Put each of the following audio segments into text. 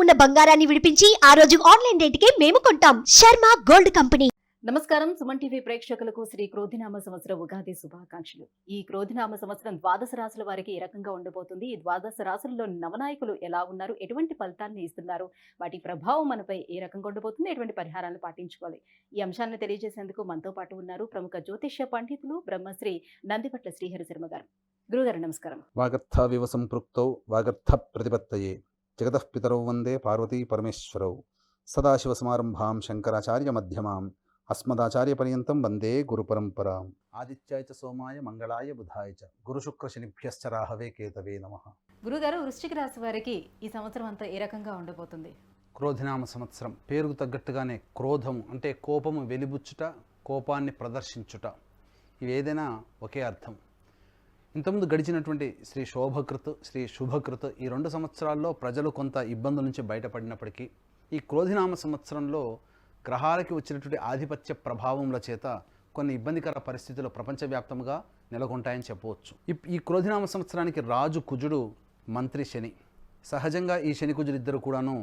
ఉన్న బంగారాన్ని విడిపించి ఆ రోజు ఆన్లైన్ రేటుకే మేము కొంటాం. Sharma gold company. నమస్కారం. సుమన్ టీవీ ప్రేక్షకులకు శ్రీ క్రోధినామ సంవత్సర ఉగాది శుభాకాంక్షలు. ఈ క్రోధినామ సంవత్సరం ద్వాదశ రాశుల వారికి ఏ రకంగా ఉండబోతుంది, ఈ ద్వాదశ రాశులలో నవనాయకులు ఎలా ఉన్నారు, ఎటువంటి ఫలితాన్ని ఇస్తున్నారు, వాటి ప్రభావం మనపై ఏ రకంగా ఉండబోతుంది, ఎటువంటి పరిహారాలు పాటించుకోవాలి, ఈ అంశాన్ని తెలియజేసేందుకు మనతో పాటు ఉన్నారు ప్రముఖ జ్యోతిష్య పండితులు బ్రహ్మశ్రీ నందిపట్ల శ్రీహరి శర్మ గారు. గురుగారు నమస్కారం. వాగర్థావివ సంపృక్తౌ వాగర్థ ప్రతిపత్తయే జగతః పితరౌ వందే పార్వతీ పరమేశ్వరౌ సదాశివసమారంభాం శంకరాచార్య మధ్యమాం అస్మదాచార్య పర్యంతం వందే గురు పరంపరాం. ఆదిత్యాయ చ సోమాయ మంగళాయ బుధాయ చ గురు శుక్ర శనిభ్యశ్చ రాహవే కేతవే నమః. గురుగారు, వృశ్చిక రాశి వారికి ఈ సంవత్సరం అంతా ఏ రకంగా ఉండబోతుంది? క్రోధినామ సంవత్సరం పేరుకు తగ్గట్టుగానే క్రోధము అంటే కోపము వెలిబుచ్చుట, కోపాన్ని ప్రదర్శించుట, ఇవి ఏదైనా ఒకే అర్థం. ఇంతకుముందు గడిచినటువంటి శ్రీ శోభకృత్, శ్రీ శుభకృత్ ఈ 2 సంవత్సరాల్లో ప్రజలు కొంత ఇబ్బందుల నుంచి బయటపడినప్పటికీ ఈ క్రోధినామ సంవత్సరంలో గ్రహాలకి వచ్చినటువంటి ఆధిపత్య ప్రభావముల చేత కొన్ని ఇబ్బందికర పరిస్థితులు ప్రపంచవ్యాప్తంగా నెలకొంటాయని చెప్పవచ్చు. ఈ క్రోధినామ సంవత్సరానికి రాజు కుజుడు, మంత్రి శని. సహజంగా ఈ శని కుజుడు ఇద్దరు కూడాను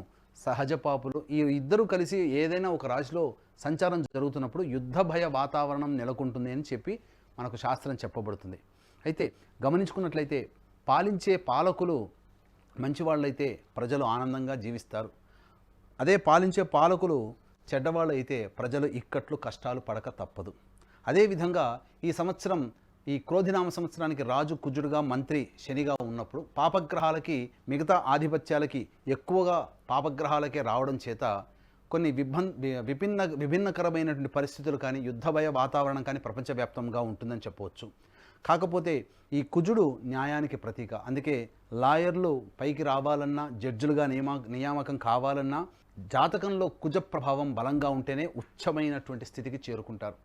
సహజ పాపులు. ఈ ఇద్దరు కలిసి ఏదైనా ఒక రాశిలో సంచారం జరుగుతున్నప్పుడు యుద్ధ భయ వాతావరణం నెలకొంటుంది అని చెప్పి మనకు శాస్త్రం చెప్పబడుతుంది. అయితే గమనించుకున్నట్లయితే పాలించే పాలకులు మంచివాళ్ళైతే ప్రజలు ఆనందంగా జీవిస్తారు. అదే పాలించే పాలకులు చెడ్డవాళ్ళు అయితే ప్రజలు ఇక్కట్లు కష్టాలు పడక తప్పదు. అదేవిధంగా ఈ సంవత్సరం ఈ క్రోధినామ సంవత్సరానికి రాజు కుజుడుగా, మంత్రి శనిగా ఉన్నప్పుడు పాపగ్రహాలకి మిగతా ఆధిపత్యాలకి ఎక్కువగా పాపగ్రహాలకే రావడం చేత కొన్ని విభిన్నకరమైనటువంటి పరిస్థితులు కానీ యుద్ధ భయ వాతావరణం కానీ ప్రపంచవ్యాప్తంగా ఉంటుందని చెప్పవచ్చు. కాకపోతే ఈ కుజుడు న్యాయానికి ప్రతీక. అందుకే లాయర్లు పైకి రావాలన్నా, జడ్జిలుగా నియామకం కావాలన్నా జాతకంలో కుజ ప్రభావం బలంగా ఉంటేనే ఉచ్చమైనటువంటి స్థితికి చేరుకుంటారు.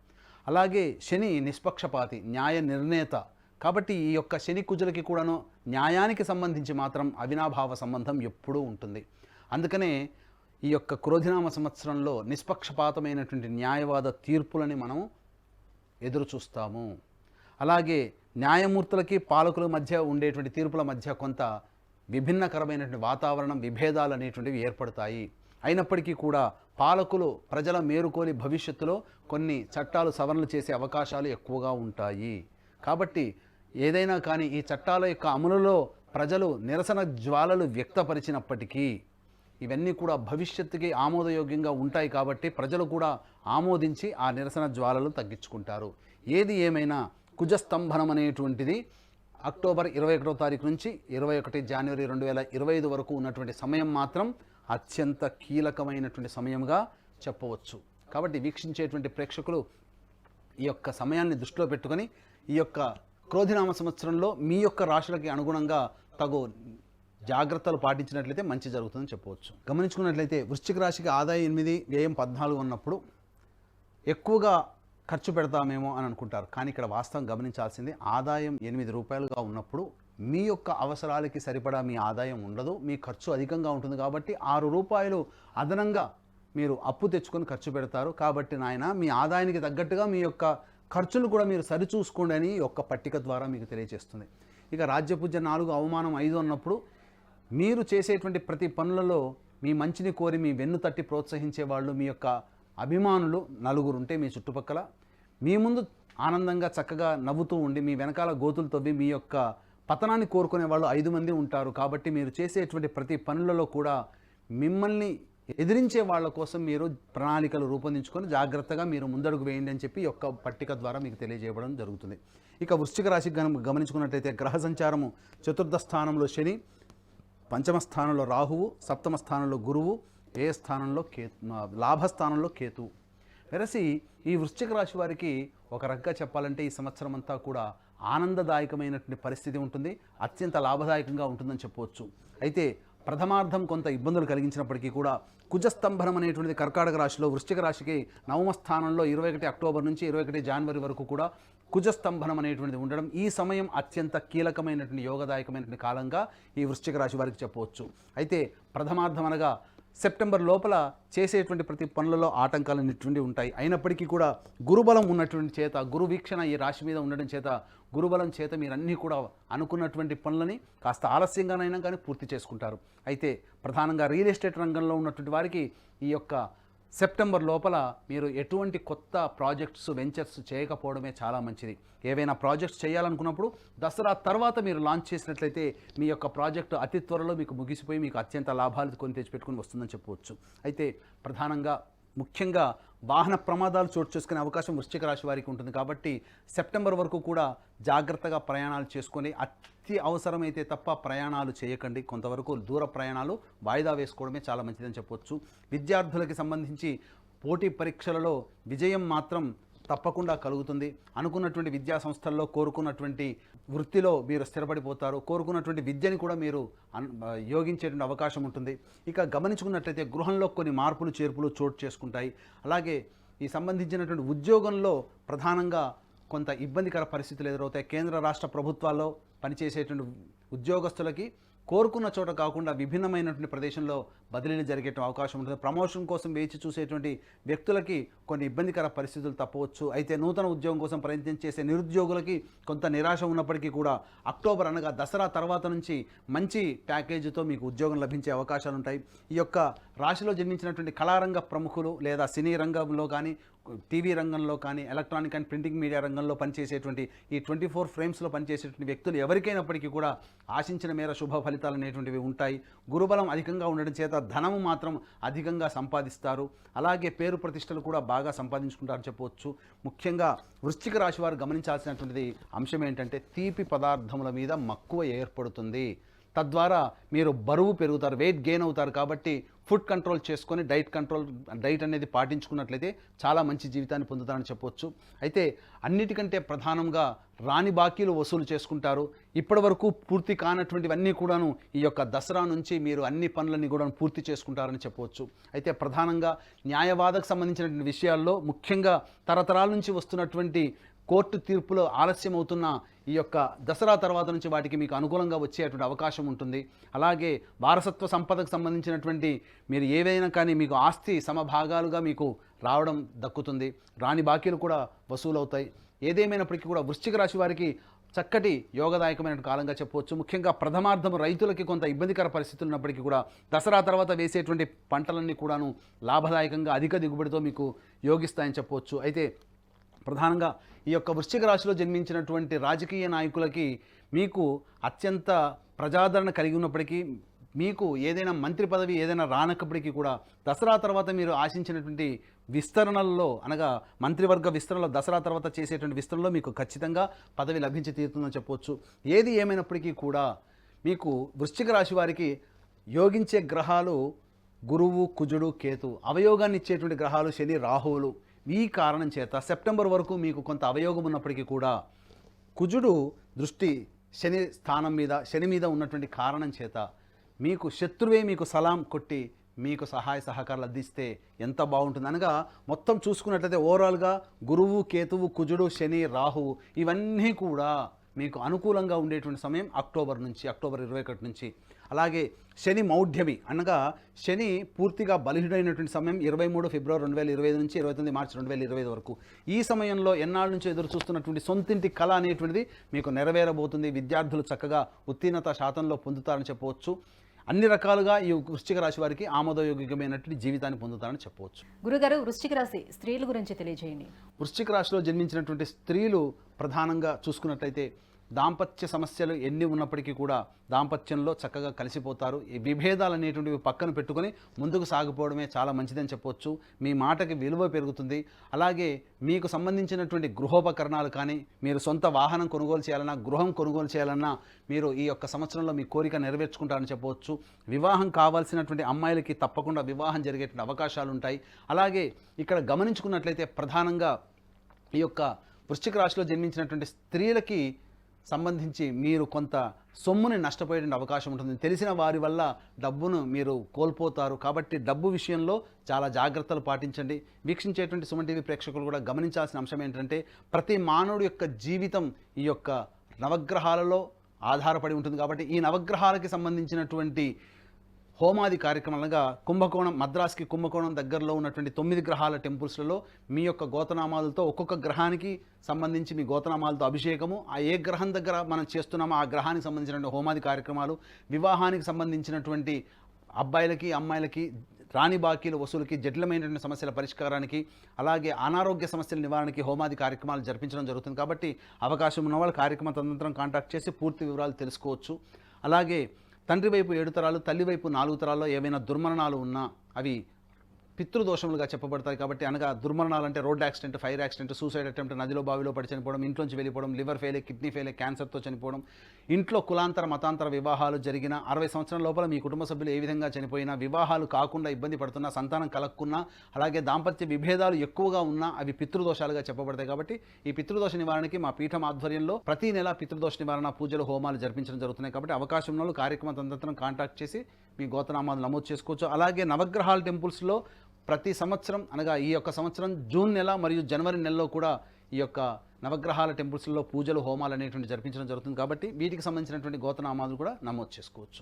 అలాగే శని నిష్పక్షపాతి, న్యాయ నిర్ణేత. కాబట్టి ఈ యొక్క శని కుజులకి కూడాను న్యాయానికి సంబంధించి మాత్రం అవినాభావ సంబంధం ఎప్పుడూ ఉంటుంది. అందుకనే ఈ యొక్క క్రోధినామ సంవత్సరంలో నిష్పక్షపాతమైనటువంటి న్యాయవాద తీర్పులని మనం ఎదురు చూస్తాము. అలాగే న్యాయమూర్తులకి పాలకుల మధ్య ఉండేటువంటి తీర్పుల మధ్య కొంత విభిన్నకరమైనటువంటి వాతావరణం, విభేదాలు అనేటువంటివి ఏర్పడతాయి. అయినప్పటికీ కూడా పాలకులు ప్రజల మేలుకోలి భవిష్యత్తులో కొన్ని చట్టాలు సవరణలు చేసే అవకాశాలు ఎక్కువగా ఉంటాయి. కాబట్టి ఏదైనా కానీ ఈ చట్టాల యొక్క అమలులో ప్రజలు నిరసన జ్వాలలు వ్యక్తపరిచినప్పటికీ ఇవన్నీ కూడా భవిష్యత్తుకి ఆమోదయోగ్యంగా ఉంటాయి. కాబట్టి ప్రజలు కూడా ఆమోదించి ఆ నిరసన జ్వాలలు తగ్గించుకుంటారు. ఏది ఏమైనా కుజస్తంభనం అనేటువంటిది అక్టోబర్ 21వ తారీఖు నుంచి 21 జనవరి 2025 వరకు ఉన్నటువంటి సమయం మాత్రం అత్యంత కీలకమైనటువంటి సమయంగా చెప్పవచ్చు. కాబట్టి వీక్షించేటువంటి ప్రేక్షకులు ఈ యొక్క సమయాన్ని దృష్టిలో పెట్టుకొని ఈ యొక్క క్రోధినామ సంవత్సరంలో మీ యొక్క రాశులకి అనుగుణంగా తగు జాగ్రత్తలు పాటించినట్లయితే మంచి జరుగుతుందని చెప్పవచ్చు. గమనించుకున్నట్లయితే వృశ్చిక రాశికి ఆదాయం 8, వ్యయం 14 ఉన్నప్పుడు ఎక్కువగా ఖర్చు పెడతామేమో అని అనుకుంటారు. కానీ ఇక్కడ వాస్తవం గమనించాల్సింది ఆదాయం 8 రూపాయలుగా ఉన్నప్పుడు మీ యొక్క అవసరాలకి సరిపడా మీ ఆదాయం ఉండదు, మీ ఖర్చు అధికంగా ఉంటుంది. కాబట్టి 6 రూపాయలు అదనంగా మీరు అప్పు తెచ్చుకొని ఖర్చు పెడతారు. కాబట్టి నాయన మీ ఆదాయానికి తగ్గట్టుగా మీ యొక్క ఖర్చులు కూడా మీరు సరిచూసుకోండి అని ఈ యొక్క పట్టిక ద్వారా మీకు తెలియజేస్తుంది. ఇక రాజ్యపూజ్య 4, అవమానం 5 అన్నప్పుడు మీరు చేసేటువంటి ప్రతి పనులలో మీ మంచిని కోరి మీ వెన్ను తట్టి ప్రోత్సహించే వాళ్ళు, మీ యొక్క అభిమానులు 4 ఉంటే మీ చుట్టుపక్కల మీ ముందు ఆనందంగా చక్కగా నవ్వుతూ ఉండి మీ వెనకాల గోతులు తవ్వి మీ యొక్క పతనాన్ని కోరుకునే వాళ్ళు 5 మంది ఉంటారు. కాబట్టి మీరు చేసేటువంటి ప్రతి పనులలో కూడా మిమ్మల్ని ఎదిరించే వాళ్ళ కోసం మీరు ప్రణాళికలు రూపొందించుకొని జాగ్రత్తగా మీరు ముందడుగు వేయండి అని చెప్పి ఈ యొక్క పట్టిక ద్వారా మీకు తెలియజేయడం జరుగుతుంది. ఇక వృశ్చిక రాశికి గమనించుకున్నట్లయితే గ్రహ సంచారము 4వ స్థానంలో శని, 5వ స్థానంలో రాహువు, 7వ స్థానంలో గురువు, ఏ స్థానంలో లాభస్థానంలో కేతువు. వెరసి ఈ వృశ్చిక రాశి వారికి ఒక రకంగా చెప్పాలంటే ఈ సంవత్సరం అంతా కూడా ఆనందదాయకమైనటువంటి పరిస్థితి ఉంటుంది, అత్యంత లాభదాయకంగా ఉంటుందని చెప్పవచ్చు. అయితే ప్రథమార్థం కొంత ఇబ్బందులు కలిగించినప్పటికీ కూడా కుజస్తంభనం అనేటువంటిది కర్కాటక రాశిలో వృశ్చిక రాశికి 9వ స్థానంలో 21 అక్టోబర్ నుంచి 21 జనవరి వరకు కూడా కుజస్తంభనం అనేటువంటిది ఉండడం ఈ సమయం అత్యంత కీలకమైనటువంటి యోగదాయకమైనటువంటి కాలంగా ఈ వృశ్చిక రాశి వారికి చెప్పవచ్చు. అయితే ప్రథమార్థం అనగా సెప్టెంబర్ లోపల చేసేటువంటి ప్రతి పనులలో ఆటంకాలు అనేటువంటి ఉంటాయి. అయినప్పటికీ కూడా గురుబలం ఉన్నటువంటి చేత, గురు వీక్షణ ఈ రాశి మీద ఉండడం చేత, గురుబలం చేత మీరు అన్నీ కూడా అనుకున్నటువంటి పనులని కాస్త ఆలస్యంగానైనా కానీ పూర్తి చేసుకుంటారు. అయితే ప్రధానంగా రియల్ ఎస్టేట్ రంగంలో ఉన్నటువంటి వారికి ఈ యొక్క సెప్టెంబర్ లోపల మీరు ఎటువంటి కొత్త ప్రాజెక్ట్స్, వెంచర్స్ చేయకపోవడమే చాలా మంచిది. ఏవైనా ప్రాజెక్ట్స్ చేయాలనుకున్నప్పుడు దసరా తర్వాత మీరు లాంచ్ చేసినట్లయితే మీ యొక్క ప్రాజెక్టు అతి త్వరలో మీకు ముగిసిపోయి మీకు అత్యంత లాభాలు కొని తెచ్చిపెట్టుకుని వస్తుందని చెప్పవచ్చు. అయితే ప్రధానంగా ముఖ్యంగా వాహన ప్రమాదాలు చోటు చేసుకునే అవకాశం వృశ్చిక రాశి వారికి ఉంటుంది. కాబట్టి సెప్టెంబర్ వరకు కూడా జాగ్రత్తగా ప్రయాణాలు చేసుకొని అతి అవసరమైతే తప్ప ప్రయాణాలు చేయకండి. కొంతవరకు దూర ప్రయాణాలు వాయిదా వేసుకోవడమే చాలా మంచిదని చెప్పవచ్చు. విద్యార్థులకి సంబంధించి పోటీ పరీక్షలలో విజయం మాత్రం తప్పకుండా కలుగుతుంది. అనుకున్నటువంటి విద్యా సంస్థల్లో కోరుకున్నటువంటి వృత్తిలో మీరు స్థిరపడిపోతారు. కోరుకున్నటువంటి విద్యని కూడా మీరు యోగించేటువంటి అవకాశం ఉంటుంది. ఇక గమనించుకున్నట్లయితే గృహంలో కొన్ని మార్పులు చేర్పులు చోటు చేసుకుంటాయి. అలాగే ఈ సంబంధించినటువంటి ఉద్యోగంలో ప్రధానంగా కొంత ఇబ్బందికర పరిస్థితులు ఎదురవుతాయి. కేంద్ర రాష్ట్ర ప్రభుత్వాల్లో పనిచేసేటువంటి ఉద్యోగస్తులకి కోరుకున్న చోట కాకుండా విభిన్నమైనటువంటి ప్రదేశంలో బదిలీలు జరిగేట అవకాశం ఉంటుంది. ప్రమోషన్ కోసం వేచి చూసేటువంటి వ్యక్తులకి కొన్ని ఇబ్బందికర పరిస్థితులు తప్పవచ్చు. అయితే నూతన ఉద్యోగం కోసం ప్రయత్నం చేసే నిరుద్యోగులకి కొంత నిరాశ ఉన్నప్పటికీ కూడా అక్టోబర్ అనగా దసరా తర్వాత నుంచి మంచి ప్యాకేజీతో మీకు ఉద్యోగం లభించే అవకాశాలు ఉంటాయి. ఈ యొక్క రాశిలో జన్మించినటువంటి కళారంగ ప్రముఖులు లేదా సినీ రంగంలో కానీ, టీవీ రంగంలో కానీ, ఎలక్ట్రానిక్ అండ్ ప్రింటింగ్ మీడియా రంగంలో పనిచేసేటువంటి ఈ 24 ఫ్రేమ్స్లో పనిచేసేటువంటి వ్యక్తులు ఎవరికైనప్పటికీ కూడా ఆశించిన మేర శుభ ఫలితాలు అనేటువంటివి ఉంటాయి. గురుబలం అధికంగా ఉండడం చేత ధనము మాత్రం అధికంగా సంపాదిస్తారు. అలాగే పేరు ప్రతిష్టలు కూడా బాగా సంపాదించుకుంటారని చెప్పవచ్చు. ముఖ్యంగా వృశ్చిక రాశి వారు గమనించాల్సినటువంటిది అంశం ఏంటంటే తీపి పదార్థముల మీద మక్కువ ఏర్పడుతుంది. తద్వారా మీరు బరువు పెరుగుతారు, వెయిట్ గెయిన్ అవుతారు. కాబట్టి ఫుడ్ కంట్రోల్ చేసుకొని డైట్ అనేది పాటించుకున్నట్లయితే చాలా మంచి జీవితాన్ని పొందుతారని చెప్పవచ్చు. అయితే అన్నిటికంటే ప్రధానంగా రాని బాకీలు వసూలు చేసుకుంటారు. ఇప్పటి వరకు పూర్తి కానటువంటివన్నీ కూడాను ఈ యొక్క దసరా నుంచి మీరు అన్ని పనులన్నీ కూడా పూర్తి చేసుకుంటారని చెప్పవచ్చు. అయితే ప్రధానంగా న్యాయవాదకు సంబంధించినటువంటి విషయాల్లో ముఖ్యంగా తరతరాల నుంచి వస్తున్నటువంటి కోర్టు తీర్పులో ఆలస్యం అవుతున్న ఈ యొక్క దసరా తర్వాత నుంచి వాటికి మీకు అనుకూలంగా వచ్చేటువంటి అవకాశం ఉంటుంది. అలాగే వారసత్వ సంపదకు సంబంధించినటువంటి మీరు ఏవైనా కానీ మీకు ఆస్తి సమభాగాలుగా మీకు రావడం దక్కుతుంది. రాని బాకీలు కూడా వసూలవుతాయి. ఏదేమైనప్పటికీ కూడా వృశ్చిక రాశి వారికి చక్కటి యోగదాయకమైన కాలంగా చెప్పవచ్చు. ముఖ్యంగా ప్రథమార్థం రైతులకి కొంత ఇబ్బందికర పరిస్థితులు ఉన్నప్పటికీ కూడా దసరా తర్వాత వేసేటువంటి పంటలన్నీ కూడాను లాభదాయకంగా అధిక దిగుబడితో మీకు యోగిస్తాయని చెప్పవచ్చు. అయితే ప్రధానంగా ఈ యొక్క వృశ్చిక రాశిలో జన్మించినటువంటి రాజకీయ నాయకులకి మీకు అత్యంత ప్రజాదరణ కలిగి ఉన్నప్పటికీ మీకు ఏదైనా మంత్రి పదవి ఏదైనా రానప్పటికీ కూడా దసరా తర్వాత మీరు ఆశించినటువంటి విస్తరణల్లో అనగా మంత్రివర్గ విస్తరణలో దసరా తర్వాత చేసేటువంటి విస్తరణలో మీకు ఖచ్చితంగా పదవి లభించి తీరుతుందని చెప్పవచ్చు. ఏది ఏమైనప్పటికీ కూడా మీకు వృశ్చిక రాశి వారికి యోగించే గ్రహాలు గురువు, కుజుడు, కేతు, అవయోగాన్ని ఇచ్చేటువంటి గ్రహాలు శని, రాహువులు. ఈ కారణం చేత సెప్టెంబర్ వరకు మీకు కొంత అవయోగం ఉన్నప్పటికీ కూడా కుజుడు దృష్టి శని స్థానం మీద, శని మీద ఉన్నటువంటి కారణం చేత మీకు శత్రువే మీకు సలాం కొట్టి మీకు సహాయ సహకారాలు అందిస్తే ఎంత బాగుంటుంది. అనగా మొత్తం చూసుకున్నట్లయితే ఓవరాల్గా గురువు, కేతువు, కుజుడు, శని, రాహువు ఇవన్నీ కూడా మీకు అనుకూలంగా ఉండేటువంటి సమయం అక్టోబర్ 21 నుంచి. అలాగే శని మౌఢ్యమి అనగా శని పూర్తిగా బలహీనమైనటువంటి సమయం 23 ఫిబ్రవరి 2025 నుంచి 29 మార్చి 2025 వరకు. ఈ సమయంలో ఎన్నాళ్ళ నుంచి ఎదురు చూస్తున్నటువంటి సొంతింటి కళ అనేటువంటిది మీకు నెరవేరబోతుంది. విద్యార్థులు చక్కగా ఉత్తీర్ణత శాతంలో పొందుతారని చెప్పవచ్చు. అన్ని రకాలుగా ఈ వృశ్చిక రాశి వారికి ఆమోదయోగ్యమైనటువంటి జీవితాన్ని పొందుతారని చెప్పవచ్చు. గురుగారు, వృశ్చిక రాశి స్త్రీల గురించి తెలియజేయండి. వృశ్చిక రాశిలో జన్మించినటువంటి స్త్రీలు ప్రధానంగా చూసుకున్నట్లయితే దాంపత్య సమస్యలు ఎన్ని ఉన్నప్పటికీ కూడా దాంపత్యంలో చక్కగా కలిసిపోతారు. ఈ విభేదాలు అనేటువంటివి పక్కన పెట్టుకొని ముందుకు సాగిపోవడమే చాలా మంచిదని చెప్పవచ్చు. మీ మాటకి విలువ పెరుగుతుంది. అలాగే మీకు సంబంధించినటువంటి గృహోపకరణాలు కానీ, మీరు సొంత వాహనం కొనుగోలు చేయాలన్నా, గృహం కొనుగోలు చేయాలన్నా మీరు ఈ యొక్క సంవత్సరంలో మీ కోరిక నెరవేర్చుకుంటారని చెప్పవచ్చు. వివాహం కావాల్సినటువంటి అమ్మాయిలకి తప్పకుండా వివాహం జరిగేటువంటి అవకాశాలు ఉంటాయి. అలాగే ఇక్కడ గమనించుకున్నట్లయితే ప్రధానంగా ఈ యొక్క వృశ్చిక రాశిలో జన్మించినటువంటి స్త్రీలకి సంబంధించి మీరు కొంత సొమ్ముని నష్టపోయేటువంటి అవకాశం ఉంటుంది. తెలిసిన వారి వల్ల డబ్బును మీరు కోల్పోతారు. కాబట్టి డబ్బు విషయంలో చాలా జాగ్రత్తలు పాటించండి. వీక్షించేటువంటి సుమన్ టీవీ ప్రేక్షకులు కూడా గమనించాల్సిన అంశం ఏంటంటే ప్రతి మానవుడి యొక్క జీవితం ఈ యొక్క నవగ్రహాలలో ఆధారపడి ఉంటుంది. కాబట్టి ఈ నవగ్రహాలకి సంబంధించినటువంటి హోమాది కార్యక్రమాలుగా కుంభకోణం, మద్రాస్కి కుంభకోణం దగ్గరలో ఉన్నటువంటి 9 గ్రహాల టెంపుల్స్లలో మీ యొక్క గోతనామాలతో ఒక్కొక్క గ్రహానికి సంబంధించి మీ గోతనామాలతో అభిషేకము, ఆ ఏ గ్రహం దగ్గర మనం చేస్తున్నామో ఆ గ్రహానికి సంబంధించినటువంటి హోమాది కార్యక్రమాలు, వివాహానికి సంబంధించినటువంటి అబ్బాయిలకి అమ్మాయిలకి రాణి బాకీల వసూలుకి, జటిలమైనటువంటి సమస్యల పరిష్కారానికి, అలాగే అనారోగ్య సమస్యల నివారణకి హోమాది కార్యక్రమాలు జరిపించడం జరుగుతుంది. కాబట్టి అవకాశం ఉన్న వాళ్ళు కార్యక్రమ తదనంతరం కాంటాక్ట్ చేసి పూర్తి వివరాలు తెలుసుకోవచ్చు. అలాగే తండ్రి వైపు 7 తరాలు, తల్లి వైపు 4 తరాల్లో ఏవైనా దుర్మరణాలు ఉన్నా అవి పితృదోషములుగా చెప్పబడతాయి. కాబట్టి అనగా దుర్మరణాలు అంటే road accident, fire accident, suicide attempt, నదిలో బావిలో పడి చనిపోవడం, ఇంట్లోంచి వెళ్ళిపోవడం, లివర్ ఫెయిల్, కిడ్నీ ఫెయిల్, క్యాన్సర్తో చనిపోవడం, ఇంట్లో కులాంతర మతాంతర వివాహాలు జరిగిన 60 సంవత్సరాల లోపల మీ కుటుంబ సభ్యులు ఏ విధంగా చనిపోయినా, వివాహాలు కాకుండా ఇబ్బంది పడుతున్నా, సంతానం కలగకున్నా, అలాగే దాంపత్య విభేదాలు ఎక్కువగా ఉన్నా అవి పితృదోషాలుగా చెప్పబడతాయి. కాబట్టి ఈ పితృదోష నివారణకి మా పీఠం ఆధ్వర్యంలో ప్రతి నెల పితృదోష నివారణ పూజలు, హోమాలు జరిపించడం జరుగుతున్నాయి. కాబట్టి అవకాశం ఉన్న వాళ్ళు కార్యక్రమ తదనంతరం కాంటాక్ట్ చేసి మీ గోత్రనామాలు నమోదు చేసుకోవచ్చు. అలాగే నవగ్రహాల టెంపుల్స్లో ప్రతి సంవత్సరం అనగా ఈ యొక్క సంవత్సరం జూన్ నెల మరియు జనవరి నెలలో కూడా ఈ యొక్క నవగ్రహాల టెంపుల్స్లో పూజలు, హోమాలు అనేటువంటి జరిపించడం జరుగుతుంది. కాబట్టి వీటికి సంబంధించినటువంటి గోత్రనామాలు కూడా నమోదు చేసుకోవచ్చు.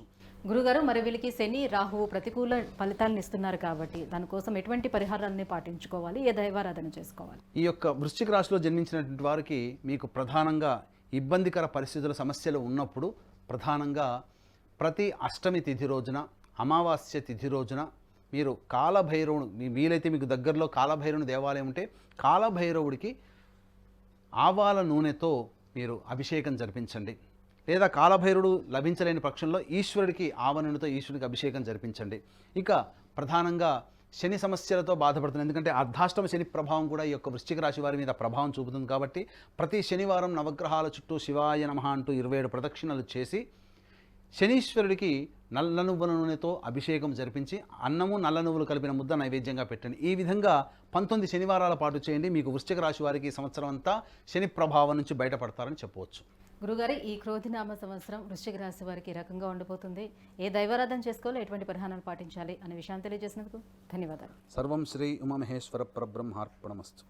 గురుగారు, మరి వీళ్ళకి శని, రాహువు ప్రతికూల ఫలితాలను ఇస్తున్నారు కాబట్టి దానికోసం ఎటువంటి పరిహారాలని పాటించుకోవాలి, ఏ దైవారాధన చేసుకోవాలి? ఈ యొక్క వృశ్చిక రాశిలో జన్మించినటువంటి వారికి మీకు ప్రధానంగా ఇబ్బందికర పరిస్థితుల, సమస్యలు ఉన్నప్పుడు ప్రధానంగా ప్రతి అష్టమి తిథి రోజున, అమావాస్య తిథి రోజున మీరు కాలభైరవుడు, వీలైతే మీకు దగ్గరలో కాలభైరవుని దేవాలయం ఉంటే కాలభైరవుడికి ఆవాల నూనెతో మీరు అభిషేకం జరిపించండి. లేదా కాలభైరవుడు లభించలేని పక్షంలో ఈశ్వరుడికి ఆవ నూనెతో ఈశ్వరుడికి అభిషేకం జరిపించండి. ఇక ప్రధానంగా శని సమస్యలతో బాధపడుతుంది, ఎందుకంటే అర్ధాష్టమ శని ప్రభావం కూడా ఈ యొక్క వృశ్చిక రాశి వారి మీద ప్రభావం చూపుతుంది. కాబట్టి ప్రతి శనివారం నవగ్రహాల చుట్టూ శివాయ నమః అంటూ 27 ప్రదక్షిణలు చేసి శనీశ్వరుడికి నల్ల నువ్వుల నూనెతో అభిషేకం జరిపించి అన్నము, నల్ల నువ్వులు కలిపిన ముద్ద నైవేద్యంగా పెట్టండి. ఈ విధంగా 19 శనివారాల పాటు చేయండి. మీకు వృశ్చిక రాశి వారికి సంవత్సరం అంతా శని ప్రభావం నుంచి బయటపడతారని చెప్పవచ్చు. గురుగారు, ఈ క్రోధినామ సంవత్సరం వృశ్చిక రాశి వారికి ఈ రకంగా ఉండబోతుంది. ఏ దైవారాధన చేసుకోవాలి, ఎటువంటి పరిహారాలు పాటించాలి అనే విషయాన్ని తెలియజేసినందుకు ధన్యవాదాలు. సర్వం శ్రీ ఉమామహేశ్వర పరబ్రహ్మార్పణమస్తు.